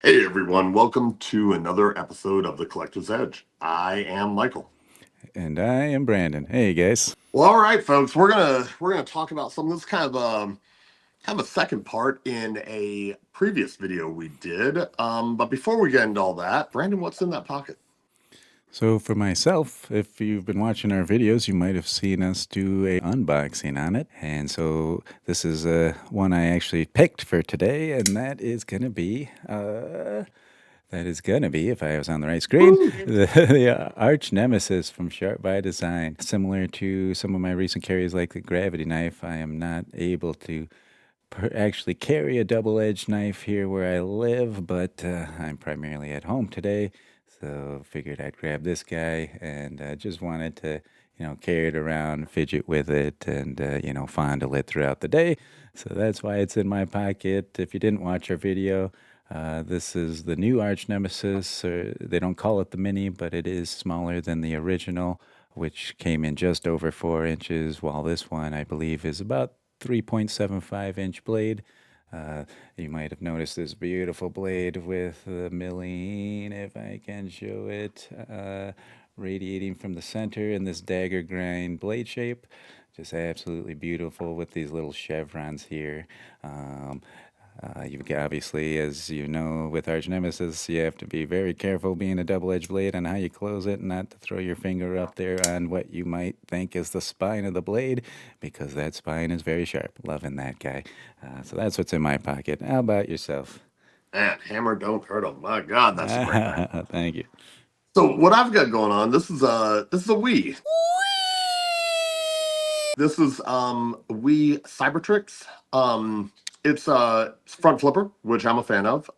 Hey everyone, welcome to another episode of The Collector's Edge. I am Michael. And I am Brandon. Hey, guys. Well, all right, folks, we're gonna talk about something that's kind of a second part in a previous video we did. But before we get into all that, Brandon, what's in that pocket? So, for myself, if you've been watching our videos, you might have seen us do a unboxing on it. And so, this is one I actually picked for today, and that is gonna be, if I was on the right screen, Woo! the arch nemesis from Sharp by Design. Similar to some of my recent carries, like the gravity knife, I am not able to actually carry a double-edged knife here where I live, but I'm primarily at home today, so figured I'd grab this guy and just wanted to, carry it around, fidget with it, and fondle it throughout the day. So that's why it's in my pocket. If you didn't watch our video, this is the new arch nemesis. Or they don't call it the mini, but it is smaller than the original, which came in just over 4 inches, while this one, I believe, is about 3.75-inch blade. You might have noticed this beautiful blade with the milling, if I can show it, radiating from the center in this dagger grind blade shape. Just absolutely beautiful with these little chevrons here. Um, you've got, obviously, as you know, with Arch Nemesis, you have to be very careful being a double-edged blade on how you close it, not to throw your finger up there on what you might think is the spine of the blade, because that spine is very sharp. Loving that guy. So that's what's in my pocket. How about yourself? Man, hammer don't hurt him. My God, that's a great knife. Thank you. So what I've got going on, this is a Wii. This is Wii Cybertrix. It's front flipper, which I'm a fan of.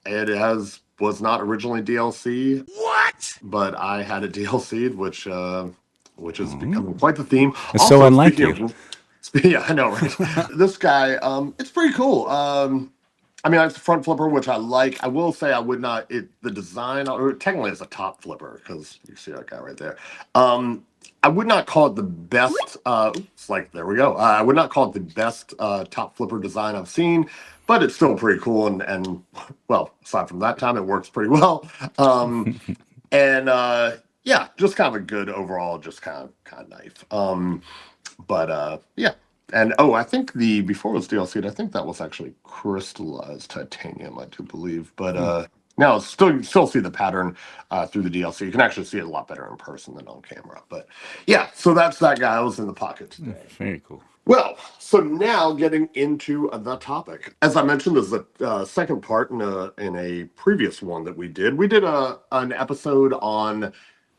It has was not originally DLC. What? But I had it DLC'd, which is Oh, becoming quite the theme. that's so Also, unlike speaking you. of, yeah, I know, right? This guy, it's pretty cool. I mean, it's a front flipper, which I like. I will say I would not. The design, or technically, it's a top flipper because you see that guy right there. I would not call it the best. Oops, like there we go. I would not call it the best top flipper design I've seen, but it's still pretty cool. And well, aside from that time, it works pretty well. Um, and yeah, just kind of a good overall, just kind of knife. But yeah, and oh, I think the before it was DLC'd, I think that was actually crystallized titanium, I do believe. But Hmm, now still you still see the pattern through the DLC. You can actually see it a lot better in person than on camera. But yeah, so that's that guy. I was in the pocket today. very cool. Well, so now getting into the topic. As I mentioned, this is the second part in a previous one that we did. We did an episode on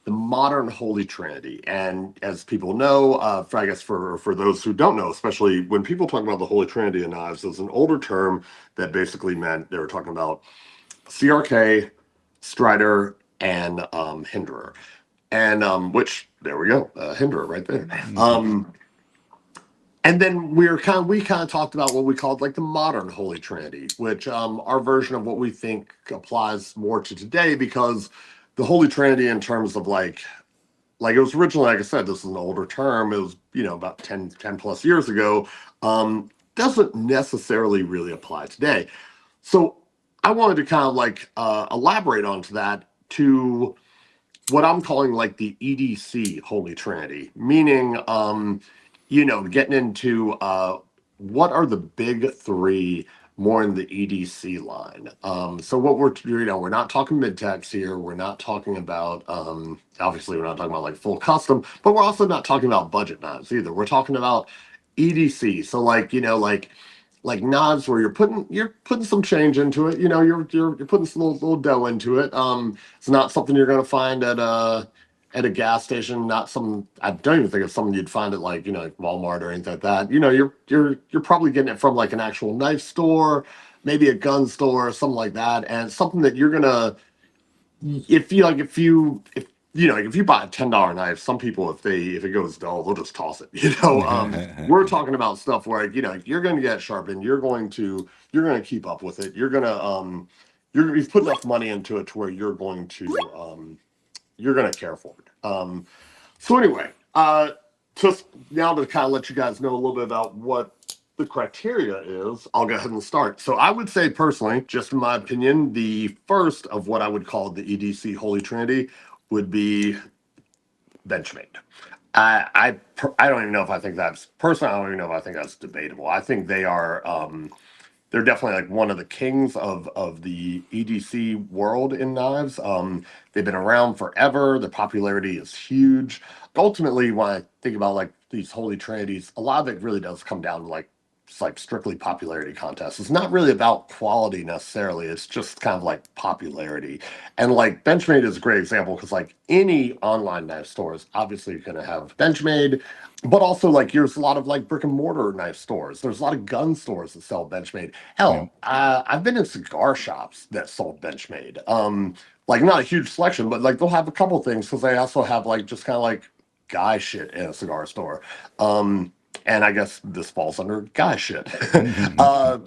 the modern Holy Trinity, and as people know, I guess for those who don't know, especially when people talk about the Holy Trinity in knives, it's an older term that basically meant they were talking about CRK, Strider, and Hinderer, and which there we go, Hinderer right there. Hmm. And then we kind of talked about what we called like the modern Holy Trinity, which our version of what we think applies more to today because the Holy Trinity in terms of like it was originally, like I said, this is an older term. It was, about 10 plus years ago. Doesn't necessarily really apply today. So I wanted to kind of like elaborate onto that to what I'm calling like the EDC Holy Trinity, meaning, getting into what are the big three more in the EDC line. So what we're not talking mid-techs here. We're not talking about, obviously we're not talking about like full custom, but we're also not talking about budget knives either. We're talking about EDC. So like knives where you're putting some change into it. You're putting some little dough into it. It's not something you're going to find at a gas station. Not some. I don't even think it's something you'd find at like Walmart or anything like that. You're probably getting it from like an actual knife store, maybe a gun store, something like that, and it's something that you're gonna if you buy a $10 knife, some people if it goes dull, they'll just toss it. We're talking about stuff where you're going to get sharpened, you're going to keep up with it, you've put enough money into it to where you're going to care for it. So anyway, just now to kind of let you guys know a little bit about what the criteria is, I'll go ahead and start. So I would say personally, just in my opinion, the first of what I would call the EDC Holy Trinity would be Benchmade. I don't even know if I think that's personally. I don't even know if I think that's debatable. I think they are they're definitely like one of the kings of the EDC world in knives. They've been around forever. The popularity is huge. Ultimately, when I think about like these holy trinities, a lot of it really does come down to like it's like strictly popularity contests. It's not really about quality necessarily. It's just kind of like popularity. And like Benchmade is a great example because like any online knife stores, obviously you're gonna have Benchmade, but also like there's a lot of like brick and mortar knife stores. There's a lot of gun stores that sell Benchmade. Yeah. Hell, I've been in cigar shops that sold Benchmade. Like not a huge selection, but like they'll have a couple things because they also have like just kind of like guy shit in a cigar store. And I guess this falls under guy shit. uh,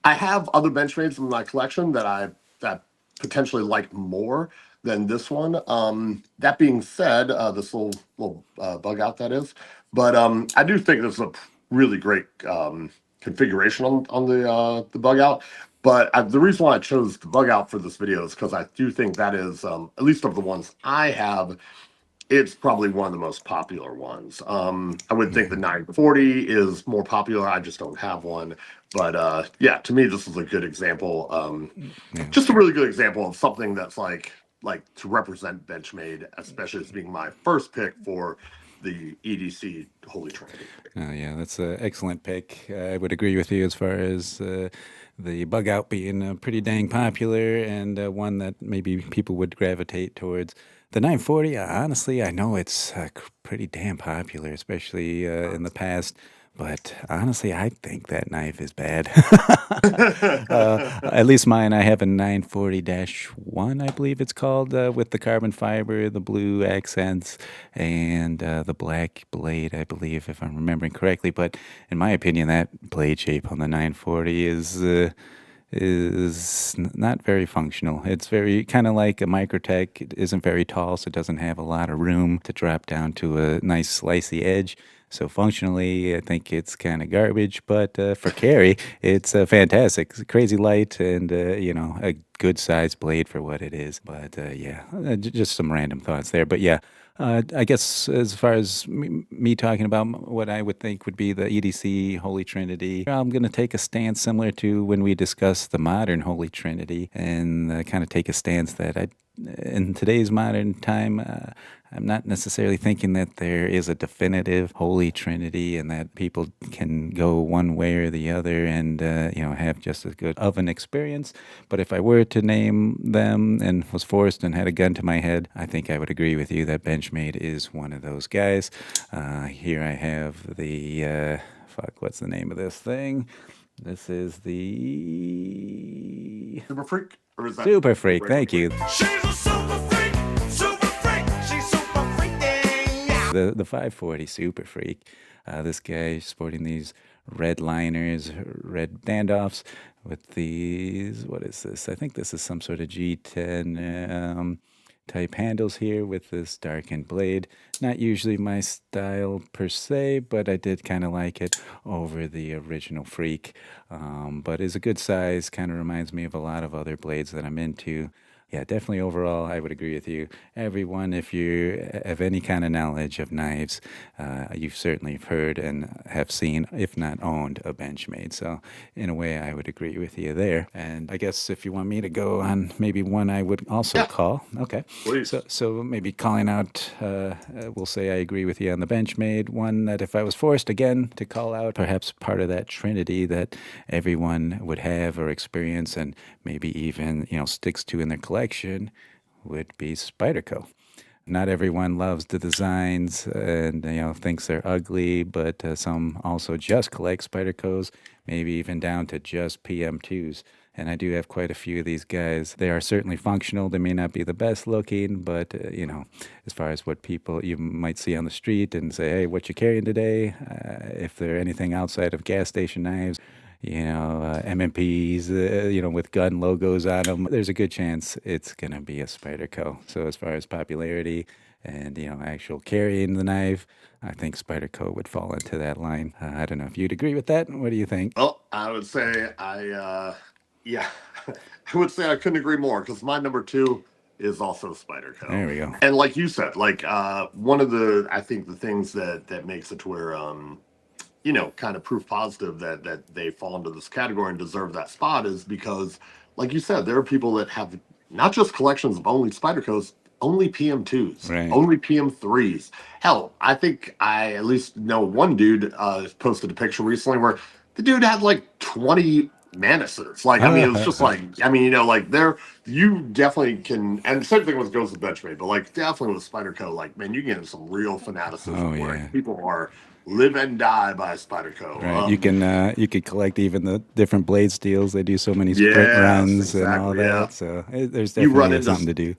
I have other Benchmades in my collection that potentially like more than this one. That being said, this little bug out that is, but I do think this is a really great configuration on the bug out. But the reason why I chose the bug out for this video is because I do think that is at least of the ones I have, it's probably one of the most popular ones. I would think the Yeah. 940 is more popular. I just don't have one. But yeah, to me, this is a good example. Yeah. Just a really good example of something that's like to represent Benchmade, especially as being my first pick for the EDC Holy Trinity. Oh, yeah, that's an excellent pick. I would agree with you as far as the bug out being pretty dang popular and one that maybe people would gravitate towards. The 940, honestly, I know it's pretty damn popular, especially in the past. But honestly, I think that knife is bad. At least mine, I have a 940-1, I believe it's called, with the carbon fiber, the blue accents, and the black blade, I believe, if I'm remembering correctly. But in my opinion, that blade shape on the 940 is not very functional. It's very kind of like a Microtech. It isn't very tall, so it doesn't have a lot of room to drop down to a nice slicey edge. So functionally, I think it's kind of garbage, but for carry, it's fantastic. It's crazy light and, a good sized blade for what it is. But yeah, just some random thoughts there. But yeah, I guess as far as me talking about what I would think would be the EDC Holy Trinity, I'm going to take a stance similar to when we discussed the modern Holy Trinity and kind of take a stance that in today's modern time, I'm not necessarily thinking that there is a definitive Holy Trinity and that people can go one way or the other and, have just as good of an experience. But if I were to name them and was forced and had a gun to my head, I think I would agree with you that Benchmade is one of those guys. Here I have the, what's the name of this thing? This is the Super Freak? Or is that Super Freak. regular Thank you. freak? She's a super freak, she's super freaking. Yeah. The 540 Super Freak. This guy sporting these red liners, red standoffs with these. What is this? I think this is some sort of G10 type handles here with this darkened blade. Not usually my style per se, but I did kind of like it over the original Freak. But is a good size, kind of reminds me of a lot of other blades that I'm into. Yeah, definitely overall, I would agree with you. Everyone, if you have any kind of knowledge of knives, you've certainly heard and have seen, if not owned, a Benchmade. So in a way, I would agree with you there. And I guess if you want me to go on maybe one I would also Yeah, call. Okay. please. So maybe calling out, we'll say I agree with you on the Benchmade. One that if I was forced again to call out, perhaps part of that trinity that everyone would have or experience and maybe even, sticks to in their collection would be Spyderco. Not everyone loves the designs and thinks they're ugly, but some also just collect Spydercos, maybe even down to just PM2s. And I do have quite a few of these guys. They are certainly functional. They may not be the best looking, but as far as what people you might see on the street and say, hey, what you carrying today? If they're anything outside of gas station knives, MMPs, with gun logos on them, there's a good chance it's going to be a Spyderco. So as far as popularity and actual carrying the knife, I think Spyderco would fall into that line. I don't know if you'd agree with that. What do you think? Well, I would say yeah, I would say I couldn't agree more because my number two is also Spyderco. There we go. And like you said, like one of the I think the things that makes it to where kind of proof positive that they fall into this category and deserve that spot is because, like you said, there are people that have not just collections of only Spyderco's, only PM2s, Right. only PM3s. Hell, I think I at least know one dude posted a picture recently where the dude had like 20 Manuses. Like, I mean, it was just like, I mean, like you definitely can, and the same thing goes with Benchmade, but like definitely with Spyderco, like, man, you get into some real fanaticism Oh, where yeah. people are live and die by Spyderco. Right. You could collect even the different blade steels. They do so many sprint Yes, runs and all exactly. Yeah. that. So there's You run definitely into something to do.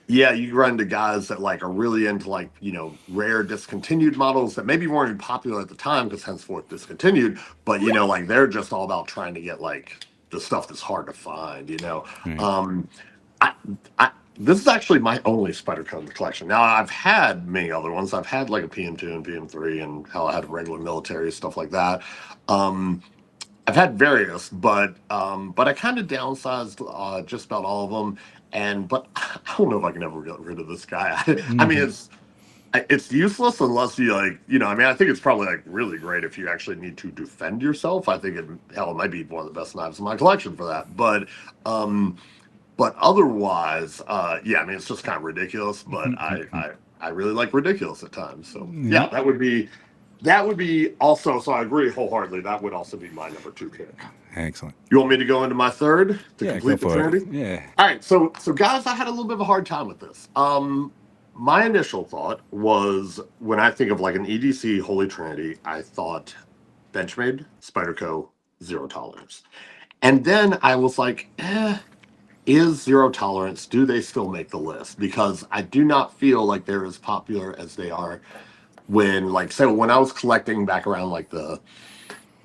Yeah, you run into guys that like are really into like, rare discontinued models that maybe weren't even popular at the time because henceforth discontinued, but like they're just all about trying to get like the stuff that's hard to find. Right. Um I, I this is actually my only Spyderco in the collection. Now I've had many other ones. I've had like a PM2 and PM3 and hell I had regular military stuff like that. Um I've had various, but I kind of downsized just about all of them. But I don't know if I can ever get rid of this guy. I mean, Hmm. it's useless unless you like, I mean, I think it's probably like really great if you actually need to defend yourself. I think it might be one of the best knives in my collection for that. But otherwise, yeah, I mean, it's just kind of ridiculous. But I really like ridiculous at times. So Yeah. yeah, that would be also. So I agree wholeheartedly. That would also be my number two pick. Excellent. You want me to go into my third to Yeah, go complete the for it. Trinity? Yeah. All right, so guys, I had a little bit of a hard time with this. My initial thought was when I think of like an EDC Holy Trinity, I thought Benchmade, Spyderco, Zero Tolerance, and then I was like, is Zero Tolerance? Do they still make the list? Because I do not feel like they're as popular as they are when I was collecting back around like the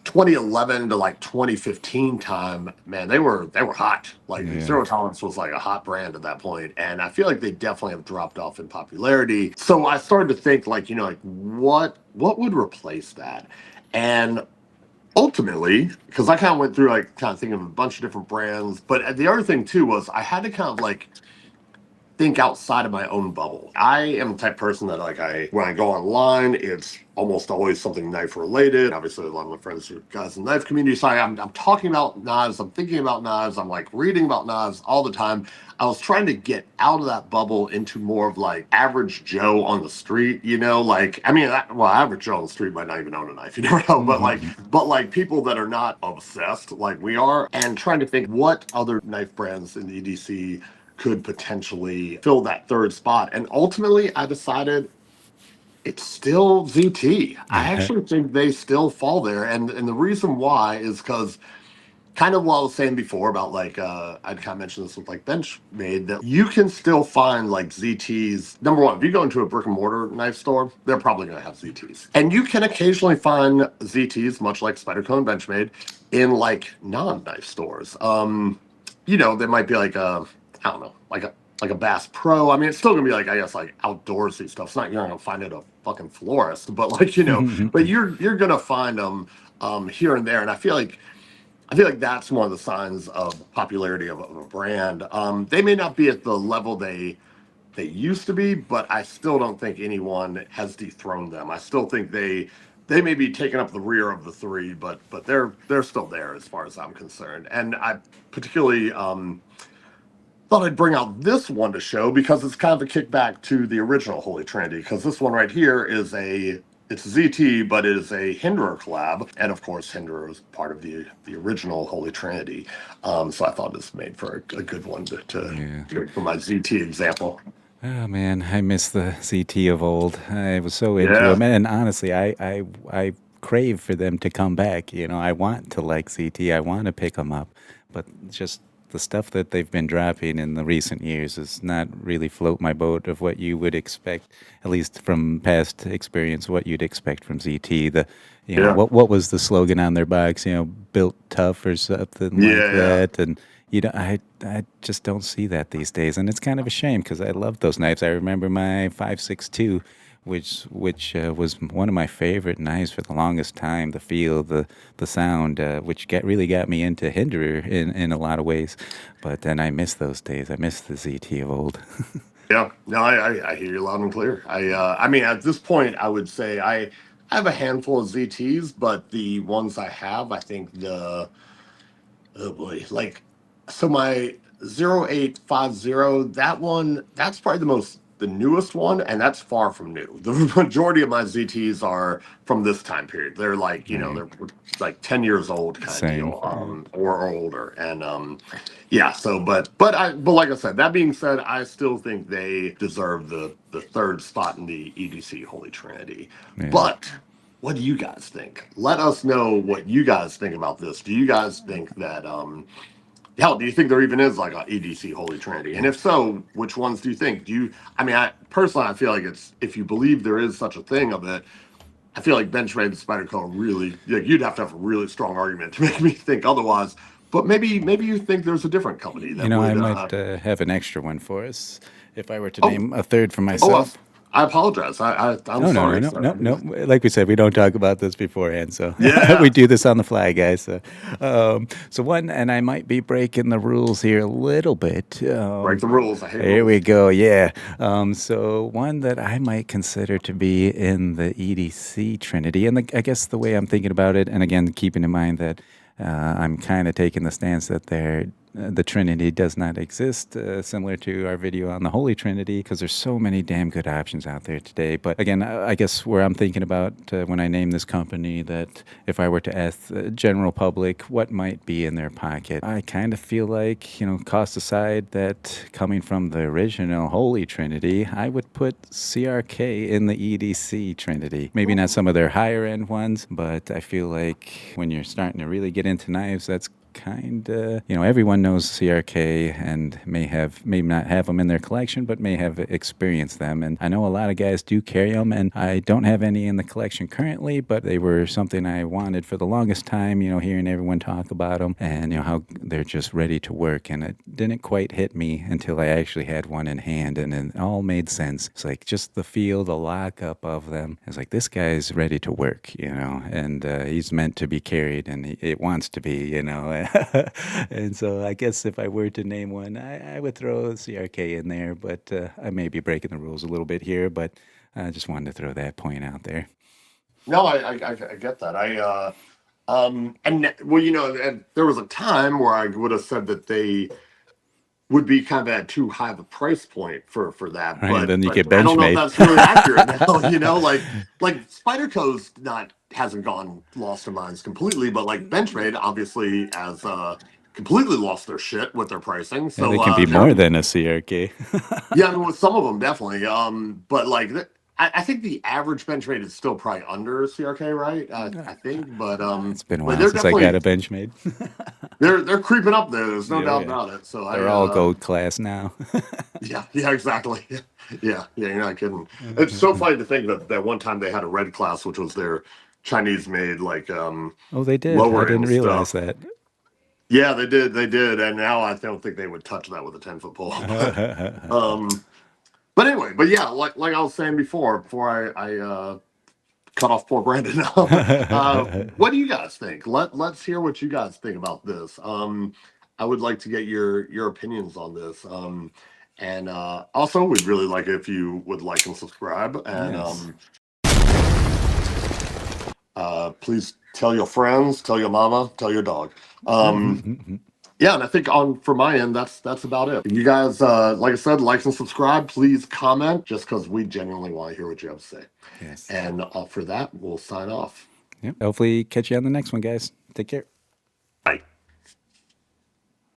2011 to like 2015 time, man, they were hot. Like Yeah. Zero Tolerance was like a hot brand at that point, and I feel like they definitely have dropped off in popularity. So I started to think like, like what would replace that? And ultimately, because I kind of went through like kind of thinking of a bunch of different brands, but the other thing too was I had to kind of like think outside of my own bubble. I am the type of person that like when I go online, it's almost always something knife related. Obviously, a lot of my friends are guys in the knife community, so I'm talking about knives, I'm thinking about knives, I'm like reading about knives all the time. I was trying to get out of that bubble into more of like average Joe on the street, like I mean, average Joe on the street might not even own a knife, you never know, but like people that are not obsessed like we are, and trying to think what other knife brands in the EDC could potentially fill that third spot. And ultimately, I decided it's still ZT. I actually think they still fall there. And the reason why is because kind of what I was saying before about like I'd kind of mentioned this with like Benchmade that you can still find like ZTs. Number one, if you go into a brick and mortar knife store, they're probably going to have ZTs, and you can occasionally find ZTs, much like Spyderco and Benchmade, in like non-knife stores. There might be like I don't know, like a Bass Pro. I mean, it's still gonna be like I guess like outdoorsy stuff. It's not you're not gonna find it at a fucking florist, but like but you're gonna find them here and there, and I feel like that's one of the signs of popularity of a brand. They may not be at the level they used to be, but I still don't think anyone has dethroned them. I still think they may be taking up the rear of the three, but they're still there as far as I'm concerned. And I particularly thought I'd bring out this one to show because it's kind of a kickback to the original Holy Trinity. Because this one right here it's ZT, but it is a Hinderer collab, and of course Hinderer is part of the original Holy Trinity. So I thought this made for a good one to for my ZT example. Oh man, I miss the CT of old. I was so into Yeah, them, and honestly, I crave for them to come back. I want to like CT. I want to pick them up, but just the stuff that they've been dropping in the recent years does not really float my boat of what you would expect, at least from past experience, what you'd expect from ZT. yeah, What was the slogan on their box? Built tough or something like yeah, that, and I just don't see that these days, and it's kind of a shame because I love those knives. I remember my 5.62, which was one of my favorite knives for the longest time. The feel, the sound, which really got me into Hinderer in a lot of ways. But then I miss those days. I miss the ZT of old. Yeah, no, I hear you loud and clear. I mean, at this point, I would say I have a handful of ZTs, but the ones I have, I think oh boy, like, so my 0850, that one, that's probably the newest one, and that's far from new. The majority of my ZTs are from this time period. They're like, Right. they're like 10 years old kind of Same. deal, or older. And yeah, so but like I said, that being said, I still think they deserve the third spot in the EDC Holy Trinity. Yeah. But what do you guys think? Let us know what you guys think about this. Do you guys think that hell, do you think there even is like a EDC Holy Trinity? And if so, which ones do you think? I mean, I personally, I feel like it's, if you believe there is such a thing of it, I feel like Benchmade and Spyderco really, like, you'd have to have a really strong argument to make me think otherwise. But maybe you think there's a different company that I would. might have an extra one for us if I were to Oh, name a third for oh, myself. I apologize. I'm No, no, no, sorry, no, sir. no, no. Like we said, we don't talk about this beforehand, so we Yeah, do this on the fly, guys. So one, and I might be breaking the rules here a little bit. break the rules. I hate Here we rules. go. Yeah. So one that I might consider to be in the EDC Trinity, and I guess the way I'm thinking about it, and again, keeping in mind that I'm kind of taking the stance that the Trinity does not exist, similar to our video on the Holy Trinity, because there's so many damn good options out there today. But again, I guess where I'm thinking about when I name this company, that if I were to ask the general public what might be in their pocket, I kind of feel like, cost aside, that coming from the original Holy Trinity, I would put CRK in the EDC Trinity. Maybe not some of their higher end ones, but I feel like when you're starting to really get into knives, that's kind of, everyone knows CRK and may not have them in their collection, but may have experienced them. And I know a lot of guys do carry them, and I don't have any in the collection currently, but they were something I wanted for the longest time, hearing everyone talk about them and, how they're just ready to work. And it didn't quite hit me until I actually had one in hand, and it all made sense. It's like just the feel, the lockup of them. It's like, this guy's ready to work, and he's meant to be carried, and it wants to be, and so I guess if I were to name one, I would throw CRK in there, but I may be breaking the rules a little bit here, but I just wanted to throw that point out there. No, I get that. Well, and there was a time where I would have said that they would be kind of at too high of a price point for that, Right, and then you but get I don't know if Benchmade. that's really accurate now. Like Spyderco's not hasn't gone lost their minds completely, but like Benchmade obviously has completely lost their shit with their pricing. Yeah, they So can be more than a CRK. yeah, I mean, with some of them definitely. But like I think the average bench rate is still probably under CRK, right? I think, It's been a but while they're since I got definitely a Benchmade. they're creeping up there. There's no Yeah, doubt yeah. about it. So They're all gold class now. yeah, exactly. Yeah, you're not kidding. It's so funny to think that one time they had a red class, which was their Chinese made like Oh, they did. I lower didn't end realize stuff. that. Yeah, they did, and now I don't think they would touch that with a 10-foot pole. um, but anyway, but yeah, like I was saying before I cut off poor Brandon. What do you guys think? Let's hear what you guys think about this. I would like to get your opinions on this. And also, we'd really like it if you would like and subscribe, and Yes. please tell your friends, tell your mama, tell your dog. Yeah, and I think on from my end, that's about it. You guys, like I said, like and subscribe. Please comment, just because we genuinely want to hear what you have to say. Yes. And for that, we'll sign off. Yep. Hopefully, catch you on the next one, guys. Take care.